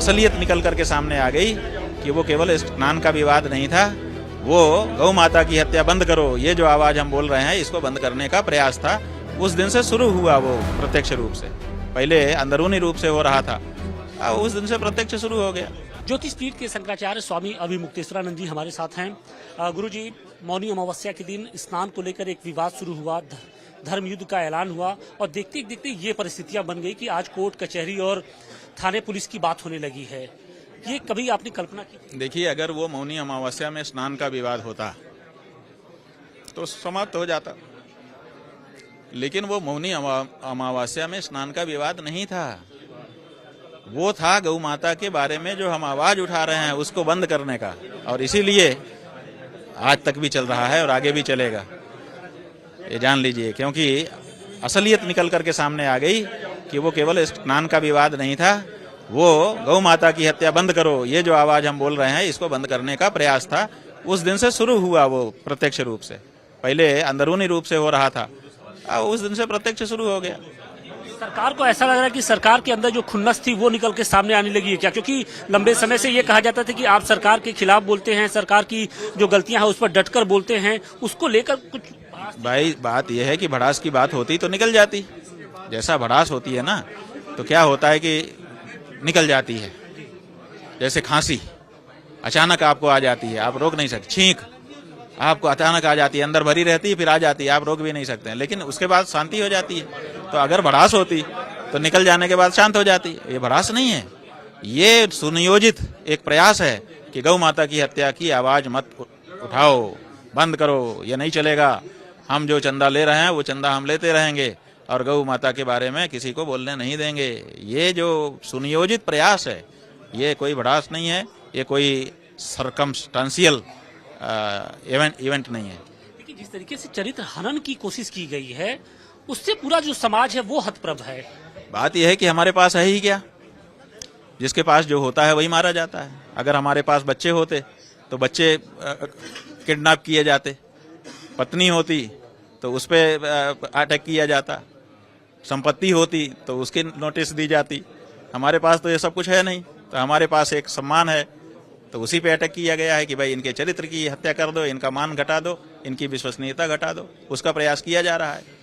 असलियत निकल करके सामने आ गई कि वो केवल स्नान का विवाद नहीं था, वो गौ माता की हत्या बंद करो, ये जो आवाज हम बोल रहे हैं इसको बंद करने का प्रयास था। उस दिन से शुरू हुआ वो प्रत्यक्ष रूप से, पहले अंदरूनी रूप से हो रहा था, उस दिन से प्रत्यक्ष शुरू हो गया। ज्योतिष पीठ के शंकराचार्य स्वामी अभिमुक्तेश्वरानंद जी हमारे साथ हैं। गुरु जी, मौनी अमावस्या के दिन स्नान को लेकर एक विवाद शुरू हुआ, धर्म युद्ध का ऐलान हुआ और देखते देखते ये परिस्थितियां बन गई कि आज कोर्ट कचहरी और थाने पुलिस की बात होने लगी है। ये कभी आपने कल्पना की? देखिए, अगर वो मौनी अमावस्या में स्नान का विवाद होता तो समाप्त हो जाता, लेकिन वो मौनी अमावस्या में स्नान का विवाद नहीं था। वो था गौ माता के बारे में जो हम आवाज उठा रहे हैं उसको बंद करने का, और इसीलिए आज तक भी चल रहा है और आगे भी चलेगा, ये जान लीजिए। क्योंकि असलियत निकल करके सामने आ गई कि वो केवल स्नान का विवाद नहीं था, वो गौ माता की हत्या बंद करो, ये जो आवाज हम बोल रहे हैं इसको बंद करने का प्रयास था। उस दिन से शुरू हुआ वो प्रत्यक्ष रूप से, पहले अंदरूनी रूप से हो रहा था, उस दिन से प्रत्यक्ष शुरू हो गया। सरकार को ऐसा लग रहा है कि सरकार के अंदर जो खुन्नस थी वो निकल के सामने आने लगी है क्या? क्योंकि लंबे समय से ये कहा जाता था कि आप सरकार के खिलाफ बोलते हैं, सरकार की जो गलतियां हैं उस पर डटकर बोलते हैं, उसको लेकर कुछ। भाई, बात यह है कि भड़ास की बात होती तो निकल जाती, जैसा भड़ास होती है ना, तो क्या होता है कि निकल जाती है। जैसे खांसी अचानक आपको आ जाती है, आप रोक नहीं सकते, छींक आपको अचानक आ जाती है, अंदर भरी रहती है, फिर आ जाती है, आप रोक भी नहीं सकते हैं, लेकिन उसके बाद शांति हो जाती है। तो अगर भड़ास होती तो निकल जाने के बाद शांत हो जाती। ये भड़ास नहीं है, ये सुनियोजित एक प्रयास है कि गौ माता की हत्या की आवाज मत उठाओ, बंद करो, ये नहीं चलेगा। हम जो चंदा ले रहे हैं वो चंदा हम लेते रहेंगे और गौ माता के बारे में किसी को बोलने नहीं देंगे। ये जो सुनियोजित प्रयास है, ये कोई भड़ास नहीं है, ये कोई सरकमस्टांशियल इवेंट नहीं है। लेकिन जिस तरीके से चरित्र हनन की कोशिश की गई है उससे पूरा जो समाज है वो हतप्रभ है। बात यह है कि हमारे पास है ही क्या, जिसके पास जो होता है वही मारा जाता है। अगर हमारे पास बच्चे होते तो बच्चे किडनैप किए जाते, पत्नी होती तो उस पर अटैक किया जाता, संपत्ति होती तो उसकी नोटिस दी जाती। हमारे पास तो ये सब कुछ है नहीं, तो हमारे पास एक सम्मान है, तो उसी पे अटैक किया गया है कि भाई इनके चरित्र की हत्या कर दो, इनका मान घटा दो, इनकी विश्वसनीयता घटा दो, उसका प्रयास किया जा रहा है।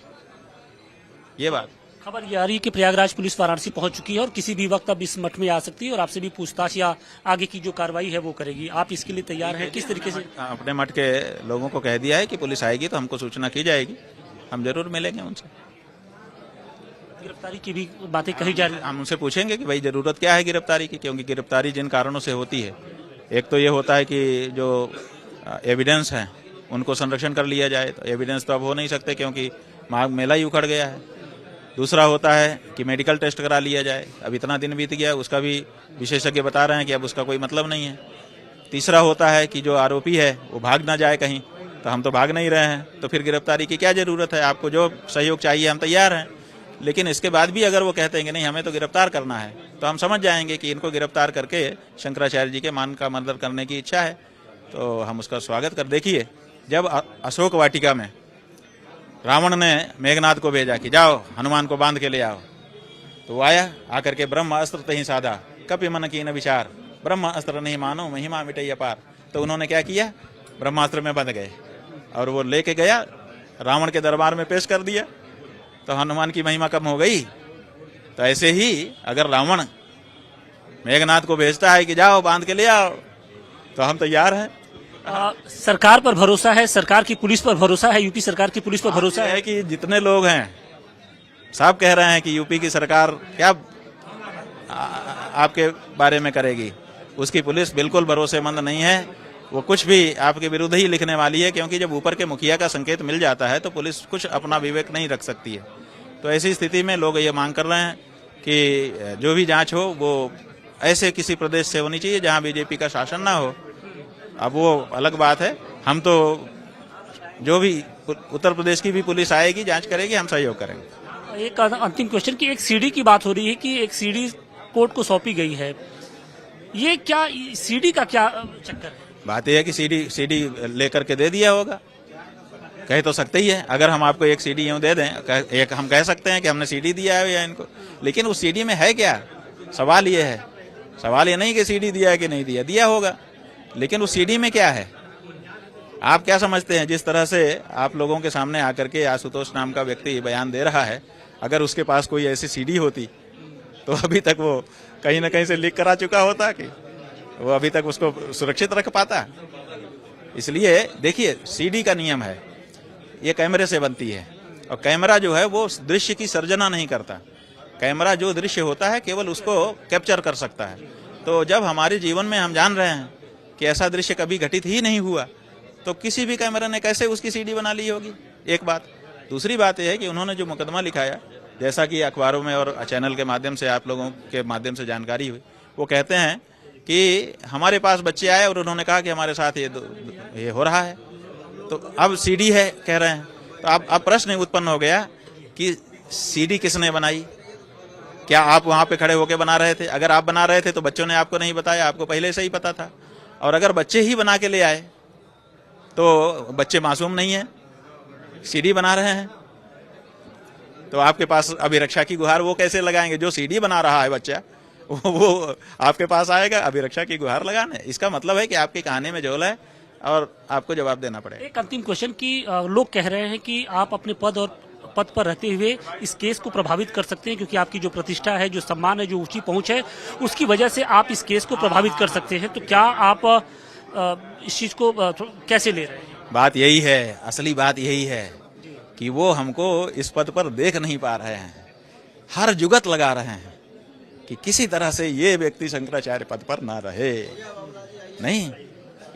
ये बात। खबर ये आ रही है कि प्रयागराज पुलिस वाराणसी पहुंच चुकी है और किसी भी वक्त अब इस मठ में आ सकती है और आपसे भी पूछताछ या आगे की जो कार्रवाई है वो करेगी। आप इसके लिए तैयार हैं? किस तरीके से? अपने मठ के लोगों को कह दिया है कि पुलिस आएगी तो हमको सूचना की जाएगी, हम जरूर मिलेंगे उनसे। गिरफ्तारी की भी बातें कही जा रही है, हम उनसे पूछेंगे कि भाई जरूरत क्या है गिरफ्तारी की, क्योंकि गिरफ्तारी जिन कारणों से होती है, एक तो ये होता है कि जो एविडेंस है उनको संरक्षण कर लिया जाए, तो एविडेंस तो अब हो नहीं सकते क्योंकि माघ मेला ही उखड़ गया है। दूसरा होता है कि मेडिकल टेस्ट करा लिया जाए, अब इतना दिन बीत गया, उसका भी विशेषज्ञ बता रहे हैं कि अब उसका कोई मतलब नहीं है। तीसरा होता है कि जो आरोपी है वो भाग ना जाए कहीं, तो हम तो भाग नहीं रहे हैं, तो फिर गिरफ्तारी की क्या जरूरत है? आपको जो सहयोग चाहिए हम तैयार हैं, लेकिन इसके बाद भी अगर वो कहते हैं कि नहीं हमें तो गिरफ्तार करना है, तो हम समझ जाएंगे कि इनको गिरफ्तार करके शंकराचार्य जी के मान का मंदिर करने की इच्छा है, तो हम उसका स्वागत कर। देखिए, जब अशोक वाटिका में रावण ने मेघनाद को भेजा कि जाओ हनुमान को बांध के ले आओ, तो वो आया, आकर के ब्रह्म अस्त्र तही साधा, कपि मन कीन विचार, ब्रह्म अस्त्र नहीं मानो महिमा मिटई अपार। तो उन्होंने क्या किया, ब्रह्मास्त्र में बंध गए और वो लेके गया रावण के दरबार में पेश कर दिया, तो हनुमान की महिमा कम हो गई। तो ऐसे ही अगर रावण मेघनाद को भेजता है कि जाओ बांध के ले आओ, तो हम तैयार हैं। सरकार पर भरोसा है, सरकार की पुलिस पर भरोसा है, यूपी सरकार की पुलिस पर भरोसा है कि जितने लोग हैं सब कह रहे हैं कि यूपी की सरकार क्या आपके बारे में करेगी, उसकी पुलिस बिल्कुल भरोसेमंद नहीं है, वो कुछ भी आपके विरुद्ध ही लिखने वाली है, क्योंकि जब ऊपर के मुखिया का संकेत मिल जाता है तो पुलिस कुछ अपना विवेक नहीं रख सकती है। तो ऐसी स्थिति में लोग ये मांग कर रहे हैं कि जो भी जांच हो वो ऐसे किसी प्रदेश से होनी चाहिए जहां बीजेपी का शासन ना हो। अब वो अलग बात है, हम तो जो भी उत्तर प्रदेश की भी पुलिस आएगी जांच करेगी, हम सहयोग करेंगे। एक अंतिम क्वेश्चन की एक सीडी की बात हो रही है कि एक सीडी कोर्ट को सौंपी गई है, ये क्या सीडी का क्या चक्कर है? बात यह है कि सीडी लेकर के दे दिया होगा, कह तो सकते ही है। अगर हम आपको एक सीडी यूं दे दें, एक हम कह सकते हैं कि हमने सीडी दिया है या इनको, लेकिन उस सीडी में है क्या, सवाल ये है। सवाल ये नहीं कि सीडी दिया है कि नहीं दिया, दिया होगा, लेकिन उस सीडी में क्या है? आप क्या समझते हैं? जिस तरह से आप लोगों के सामने आकर के आशुतोष नाम का व्यक्ति बयान दे रहा है, अगर उसके पास कोई ऐसी सीडी होती तो अभी तक वो कहीं ना कहीं से लीक करा चुका होता कि वो अभी तक उसको सुरक्षित रख पाता। इसलिए देखिए, सीडी का नियम है, ये कैमरे से बनती है, और कैमरा जो है वो दृश्य की सर्जना नहीं करता। कैमरा जो दृश्य होता है केवल उसको कैप्चर कर सकता है। तो जब हमारे जीवन में हम जान रहे हैं कि ऐसा दृश्य कभी घटित ही नहीं हुआ, तो किसी भी कैमरा ने कैसे उसकी सीडी बना ली होगी? एक बात। दूसरी बात यह है कि उन्होंने जो मुकदमा लिखाया, जैसा कि अखबारों में और चैनल के माध्यम से आप लोगों के माध्यम से जानकारी हुई, वो कहते हैं कि हमारे पास बच्चे आए और उन्होंने कहा कि हमारे साथ ये हो रहा है, तो अब सीडी है कह रहे हैं। तो अब प्रश्न उत्पन्न हो गया कि सीडी किसने बनाई? क्या आप वहां पे खड़े होकर बना रहे थे? अगर आप बना रहे थे तो बच्चों ने आपको नहीं बताया, आपको पहले से ही पता था। और अगर बच्चे ही बना के ले आए तो बच्चे मासूम नहीं है, सीडी बना रहे हैं, तो आपके पास अभिरक्षा की गुहार वो कैसे लगाएंगे? जो सीडी बना रहा है बच्चा, वो आपके पास आएगा अभिरक्षा की गुहार लगाने। इसका मतलब है कि आपकी कहानी में झोल है और आपको जवाब देना पड़ेगा। एक अंतिम क्वेश्चन कि लोग कह रहे हैं कि आप अपने पद पर रहते हुए इस केस को प्रभावित कर सकते हैं, क्योंकि आपकी जो प्रतिष्ठा है, जो सम्मान है, जो ऊंची पहुंच है, उसकी वजह से आप इस केस को प्रभावित कर सकते हैं। तो क्या आप इस चीज को कैसे ले रहे हैं? बात यही है, असली बात यही है कि वो हमको इस पद पर देख नहीं पा रहे हैं, हर जुगत लगा रहे हैं कि किसी तरह से ये व्यक्ति शंकराचार्य पद पर ना रहे। नहीं,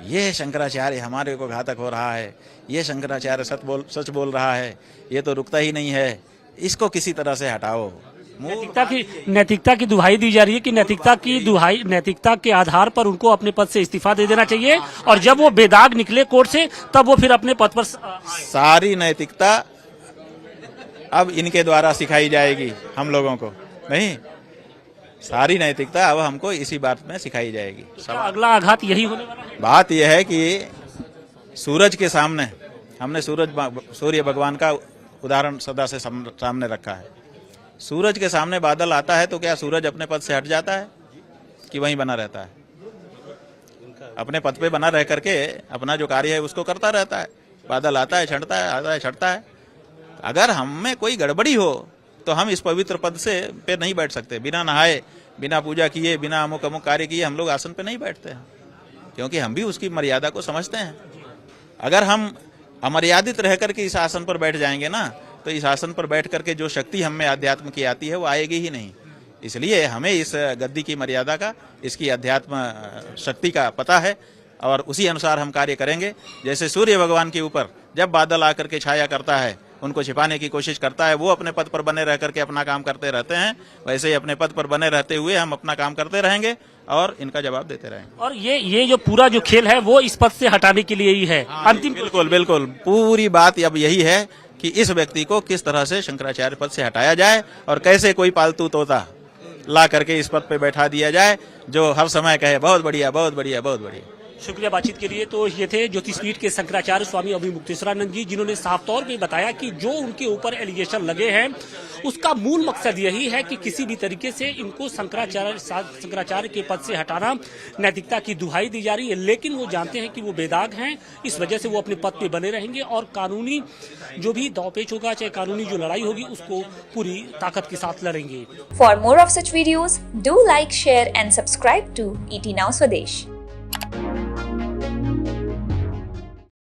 ये शंकराचार्य हमारे को घातक हो रहा है, ये शंकराचार्य सच बोल रहा है, ये तो रुकता ही नहीं है, इसको किसी तरह से हटाओ। नैतिकता की दुहाई दी जा रही है कि नैतिकता के आधार पर उनको अपने पद से इस्तीफा दे देना चाहिए, और जब वो बेदाग निकले कोर्ट से तब वो फिर अपने पद पर। सारी नैतिकता अब इनके द्वारा सिखाई जाएगी हम लोगों को, नहीं, सारी नैतिकता अब हमको इसी बात में सिखाई जाएगी। अगला आघात यही होने वाला है। बात यह है कि सूरज के सामने हमने सूर्य भगवान का उदाहरण सदा से सामने रखा है। सूरज के सामने बादल आता है तो क्या सूरज अपने पद से हट जाता है कि वहीं बना रहता है? अपने पद पे बना रह करके अपना जो कार्य है उसको करता रहता है। बादल आता है, छंटता है, आता है, छंटता है। अगर हम में कोई गड़बड़ी हो तो हम इस पवित्र पद से पे नहीं बैठ सकते। बिना नहाए, बिना पूजा किए, बिना अमुक अमुक कार्य किए हम लोग आसन पे नहीं बैठते हैं, क्योंकि हम भी उसकी मर्यादा को समझते हैं। अगर हम अमर्यादित रह करके इस आसन पर बैठ जाएंगे ना, तो इस आसन पर बैठ करके जो शक्ति हम में अध्यात्म की आती है वो आएगी ही नहीं। इसलिए हमें इस गद्दी की मर्यादा का, इसकी अध्यात्म शक्ति का पता है, और उसी अनुसार हम कार्य करेंगे। जैसे सूर्य भगवान के ऊपर जब बादल आकर के छाया करता है, उनको छिपाने की कोशिश करता है, वो अपने पद पर बने रह करके अपना काम करते रहते हैं, वैसे ही अपने पद पर बने रहते हुए हम अपना काम करते रहेंगे और इनका जवाब देते रहेंगे। और ये जो पूरा जो खेल है वो इस पद से हटाने के लिए ही है। अंतिम बिल्कुल पूरी बात अब यही है कि इस व्यक्ति को किस तरह से शंकराचार्य पद से हटाया जाए और कैसे कोई पालतू तोता ला करके इस पद पे बैठा दिया जाए जो हर समय कहे बहुत बढ़िया, बहुत बढ़िया, बहुत बढ़िया। शुक्रिया बातचीत के लिए। तो ये थे ज्योतिषपीठ के शंकराचार्य स्वामी अभिमुक्तेश्वरानंद जी, जिन्होंने साफ तौर पे बताया कि जो उनके ऊपर एलिगेशन लगे हैं उसका मूल मकसद यही है कि किसी भी तरीके से इनको शंकराचार्य के पद से हटाना। नैतिकता की दुहाई दी जा रही है, लेकिन वो जानते हैं कि वो बेदाग हैं, इस वजह से वो अपने पद पे बने रहेंगे और कानूनी जो भी दांवपेच होगा, चाहे कानूनी जो लड़ाई होगी, उसको पूरी ताकत के साथ लड़ेंगे। For more of such videos do like, share and subscribe to ET Now Swadesh।